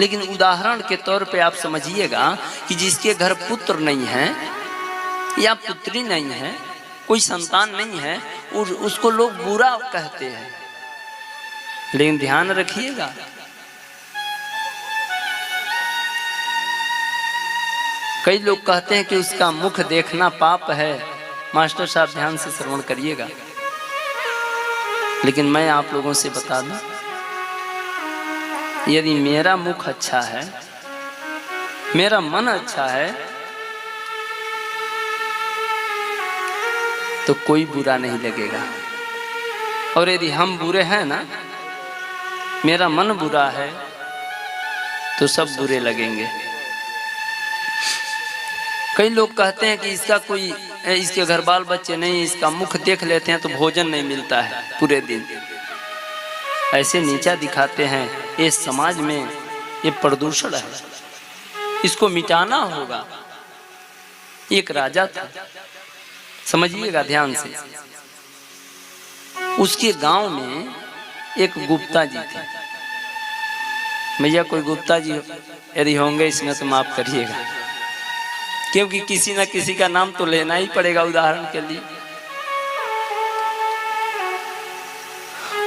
लेकिन उदाहरण के तौर पे आप समझिएगा कि जिसके घर पुत्र नहीं है या पुत्री नहीं है, कोई संतान नहीं है, उसको लोग बुरा कहते हैं। लेकिन ध्यान रखिएगा, कई लोग कहते हैं कि उसका मुख देखना पाप है। मास्टर साहब ध्यान से श्रवण करिएगा। लेकिन मैं आप लोगों से बता दूं, यदि मेरा मुख अच्छा है, मेरा मन अच्छा है, तो कोई बुरा नहीं लगेगा। और यदि हम बुरे हैं ना, मेरा मन बुरा है, तो सब बुरे लगेंगे। कई लोग कहते हैं कि इसके घर बाल बच्चे नहीं, इसका मुख देख लेते हैं तो भोजन नहीं मिलता है पूरे दिन। ऐसे नीचा दिखाते हैं। ये समाज में ये प्रदूषण है, इसको मिटाना होगा। एक राजा था, समझिएगा ध्यान से। उसके गांव में एक गुप्ता जी थे। भैया कोई गुप्ता जी यदि होंगे इसमें तो माफ करिएगा, क्योंकि किसी न किसी का नाम तो लेना ही पड़ेगा उदाहरण के लिए।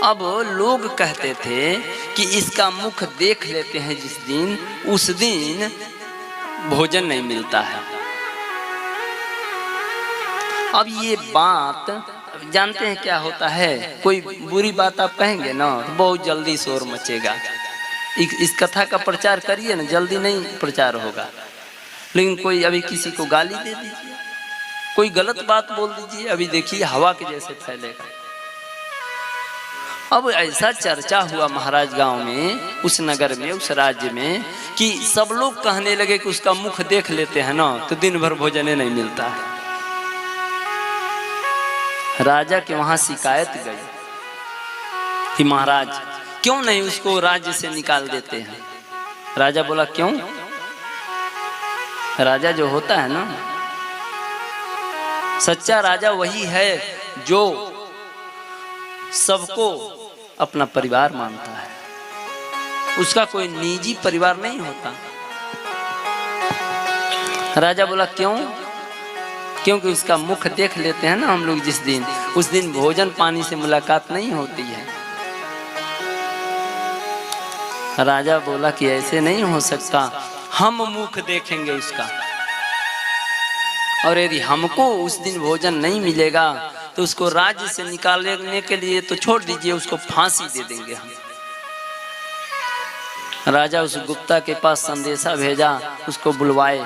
अब लोग कहते थे कि इसका मुख देख लेते हैं जिस दिन, उस दिन भोजन नहीं मिलता है। अब ये बात जानते हैं क्या होता है, कोई बुरी बात आप कहेंगे ना तो बहुत जल्दी शोर मचेगा। इस कथा का प्रचार करिए ना, जल्दी नहीं प्रचार होगा। लेकिन कोई अभी किसी को गाली दे दीजिए, कोई गलत बात बोल दीजिए, अभी देखिए हवा के जैसे फैलेगा। अब ऐसा चर्चा हुआ महाराज गांव में, उस नगर में, उस राज्य में, कि सब लोग कहने लगे कि उसका मुख देख लेते हैं ना तो दिन भर भोजन नहीं मिलता है। राजा के वहां शिकायत गई कि महाराज क्यों नहीं उसको राज्य से निकाल देते हैं। राजा बोला क्यों? राजा जो होता है ना, सच्चा राजा वही है जो सबको अपना परिवार मानता है। उसका कोई निजी परिवार नहीं होता। राजा बोला क्यों? क्योंकि उसका मुख देख लेते हैं ना हम लोग जिस दिन, उस दिन भोजन पानी से मुलाकात नहीं होती है। राजा बोला कि ऐसे नहीं हो सकता, हम मुख देखेंगे उसका, और यदि हमको उस दिन भोजन नहीं मिलेगा तो उसको राज्य से निकालने के लिए तो छोड़ दीजिए, उसको फांसी दे देंगे हम। राजा उस गुप्ता के पास संदेशा भेजा, उसको बुलवाए,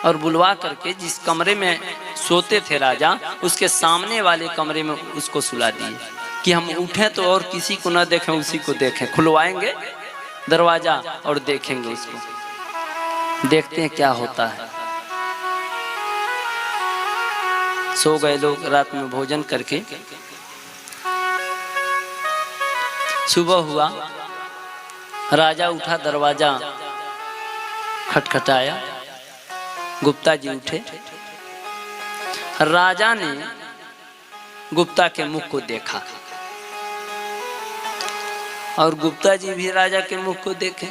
और बुलवा करके जिस कमरे में सोते थे राजा, उसके सामने वाले कमरे में उसको सुला दिए कि हम उठें तो और किसी को ना देखें, उसी को देखें। खुलवाएंगे दरवाजा और देखेंगे उसको, देखते हैं क्या होता है। सो गए लोग रात में भोजन करके। सुबह हुआ, राजा उठा, दरवाजा खटखटाया, गुप्ता जी उठे। राजा ने गुप्ता के मुख को देखा और गुप्ता जी भी राजा के मुख को देखे।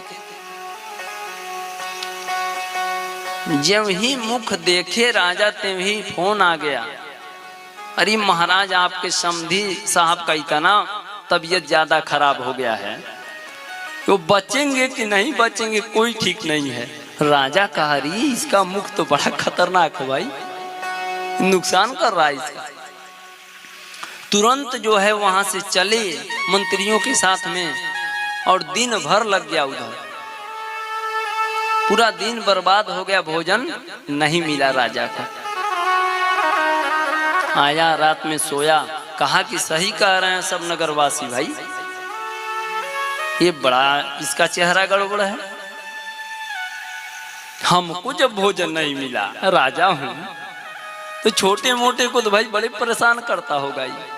जब ही मुख देखे राजा, तब ही फोन आ गया, अरे महाराज आपके समधी साहब का इतना तबीयत ज्यादा खराब हो गया है, वो बचेंगे कि नहीं बचेंगे कोई ठीक नहीं है। राजा कहा अरे इसका मुख तो बड़ा खतरनाक है भाई, नुकसान कर रहा है इसका। तुरंत जो है वहां से चले मंत्रियों के साथ में, और दिन भर लग गया उधर, पूरा दिन बर्बाद हो गया, भोजन नहीं मिला राजा को। आया रात में सोया, कहा कि सही कह रहे हैं सब नगरवासी भाई, ये बड़ा इसका चेहरा गड़बड़ है। हमको जब भोजन नहीं मिला, राजा हूं तो छोटे मोटे को तो भाई बड़े परेशान करता होगा ये।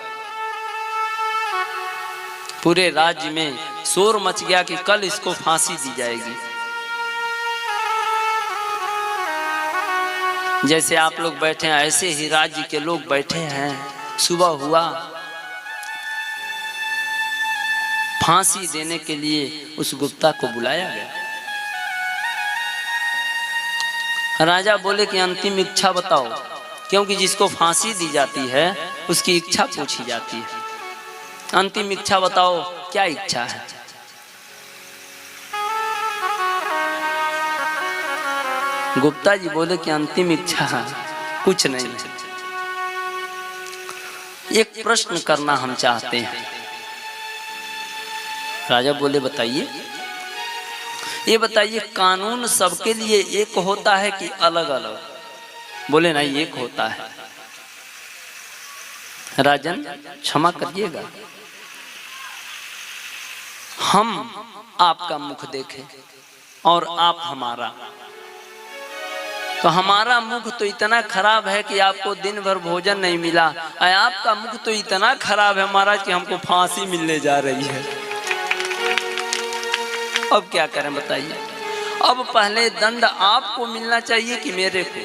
पूरे राज्य में शोर मच गया कि कल इसको फांसी दी जाएगी। जैसे आप लोग बैठे हैं ऐसे ही राज्य के लोग बैठे हैं। सुबह हुआ, फांसी देने के लिए उस गुप्ता को बुलाया गया। राजा बोले कि अंतिम इच्छा बताओ, क्योंकि जिसको फांसी दी जाती है उसकी इच्छा पूछी जाती है। अंतिम इच्छा बताओ, क्या इच्छा है? गुप्ता जी बोले कि अंतिम इच्छा कुछ नहीं, एक प्रश्न करना हम चाहते हैं। राजा बोले बताइए। ये बताइए, कानून सबके लिए एक होता है कि अलग अलग? बोले नहीं, एक होता है। राजन क्षमा करिएगा, हम आपका मुख देखें और आप हमारा, तो हमारा मुख तो इतना खराब है कि आपको दिन भर भोजन नहीं मिला, और आपका मुख तो इतना खराब है महाराज कि हमको फांसी मिलने जा रही है। अब क्या करें बताइए? अब पहले दंड आपको मिलना चाहिए कि मेरे को?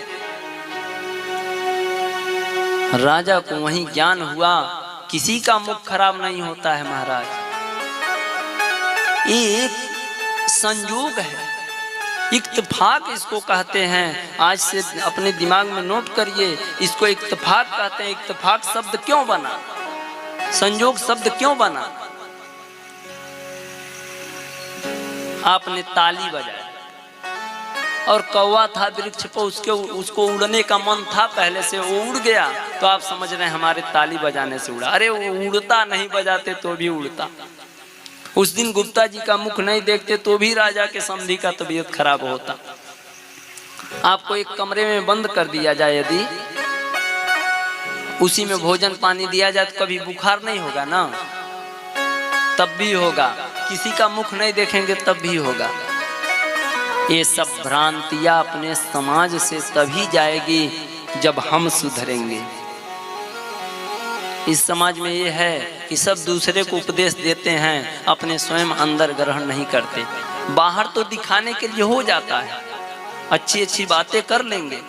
राजा को वहीं ज्ञान हुआ, किसी का मुख खराब नहीं होता है महाराज, ये एक संयोग है, इत्तेफाक इसको कहते हैं। आज से अपने दिमाग में नोट करिए, इसको इत्तेफाक कहते हैं। इत्तेफाक शब्द क्यों बना, संयोग शब्द क्यों बना? आपने ताली बजाई और कौवा था वृक्ष पर, उसको उड़ने का मन था पहले से, वो उड़ गया, तो आप समझ रहे हैं हमारे ताली बजाने से उड़ा? अरे वो उड़ता, नहीं बजाते तो भी उड़ता। उस दिन गुप्ता जी का मुख नहीं देखते तो भी राजा के समधी का तबीयत खराब होता। आपको एक कमरे में बंद कर दिया जाए, यदि उसी में भोजन पानी दिया जाए तो कभी बुखार नहीं होगा ना? तब भी होगा। किसी का मुख नहीं देखेंगे तब भी होगा। ये सब भ्रांतियां अपने समाज से तभी जाएगी जब हम सुधरेंगे। इस समाज में ये है कि सब दूसरे को उपदेश देते हैं, अपने स्वयं अंदर ग्रहण नहीं करते। बाहर तो दिखाने के लिए हो जाता है, अच्छी अच्छी बातें कर लेंगे,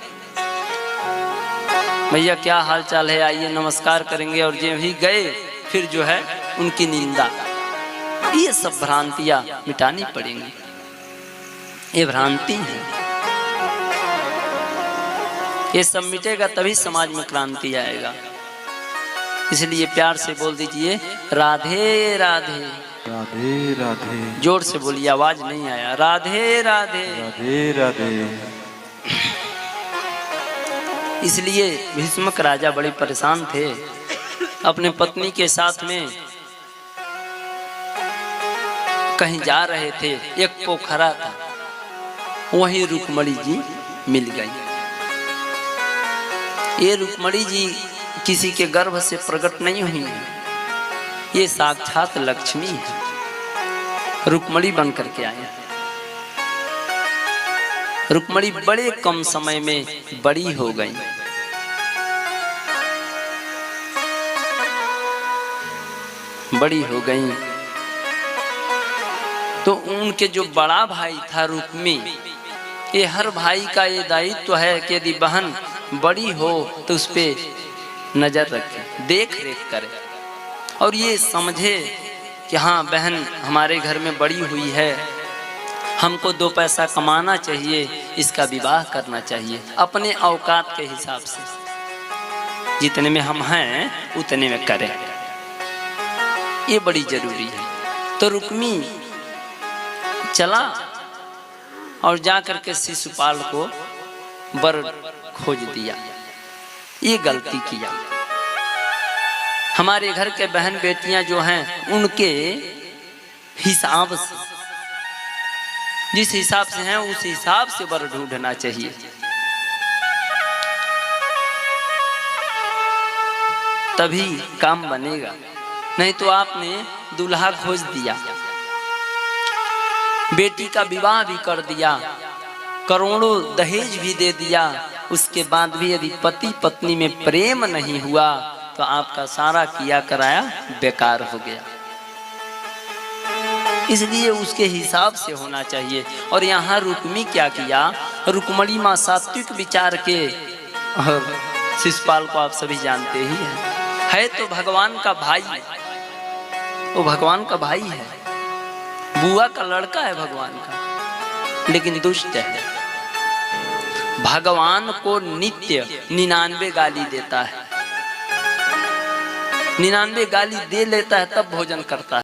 भैया क्या हाल चाल है, आइए नमस्कार करेंगे, और जब ही गए फिर जो है उनकी निंदा। ये सब भ्रांतियां मिटानी पड़ेंगी, ये भ्रांति है। ये सब मिटेगा तभी समाज में क्रांति आएगा। इसलिए प्यार से बोल दीजिए राधे राधे। राधे राधे। जोर से बोलिए, आवाज नहीं आया। राधे राधे। राधे राधे। इसलिए भीष्मक राजा बड़े परेशान थे। अपने पत्नी के साथ में कहीं जा रहे थे, एक पोखरा था, वहीं रुक्मणी जी मिल गई। ये रुक्मणी जी किसी के गर्भ से प्रकट नहीं हुई है, ये साक्षात लक्ष्मी है, रुक्मणी बन करके आए। रुक्मणी बड़े कम समय में बड़ी हो गई। बड़ी हो गई तो उनके जो बड़ा भाई था रुक्मी, ये हर भाई का ये दायित्व है कि यदि बहन बड़ी हो तो उस पे नजर रखे, देख रेख करे, और ये समझे कि हाँ बहन हमारे घर में बड़ी हुई है, हमको दो पैसा कमाना चाहिए, इसका विवाह करना चाहिए अपने औकात के हिसाब से, जितने में हम हैं उतने में करें, ये बड़ी जरूरी है। तो रुक्मी चला और जाकर के शिशुपाल को वर खोज दिया। ये गलती किया। हमारे घर के बहन बेटियां जो हैं उनके हिसाब से, जिस हिसाब से हैं उस हिसाब से वर ढूंढना चाहिए। तभी काम बनेगा, नहीं तो आपने दूल्हा खोज दिया, बेटी का विवाह भी कर दिया, करोड़ों दहेज भी दे दिया, उसके बाद भी यदि पति पत्नी में प्रेम नहीं हुआ तो आपका सारा किया कराया बेकार हो गया। इसलिए उसके हिसाब से होना चाहिए। और यहाँ रुक्मी क्या किया, रुक्मणी माँ सात्विक विचार के, और शिशुपाल को आप सभी जानते ही हैं, है तो भगवान का भाई, वो भगवान का भाई है, बुआ का लड़का है भगवान का, लेकिन दुष्ट है। भगवान को नित्य 99 गाली देता है, 99 गाली दे लेता है तब भोजन करता है।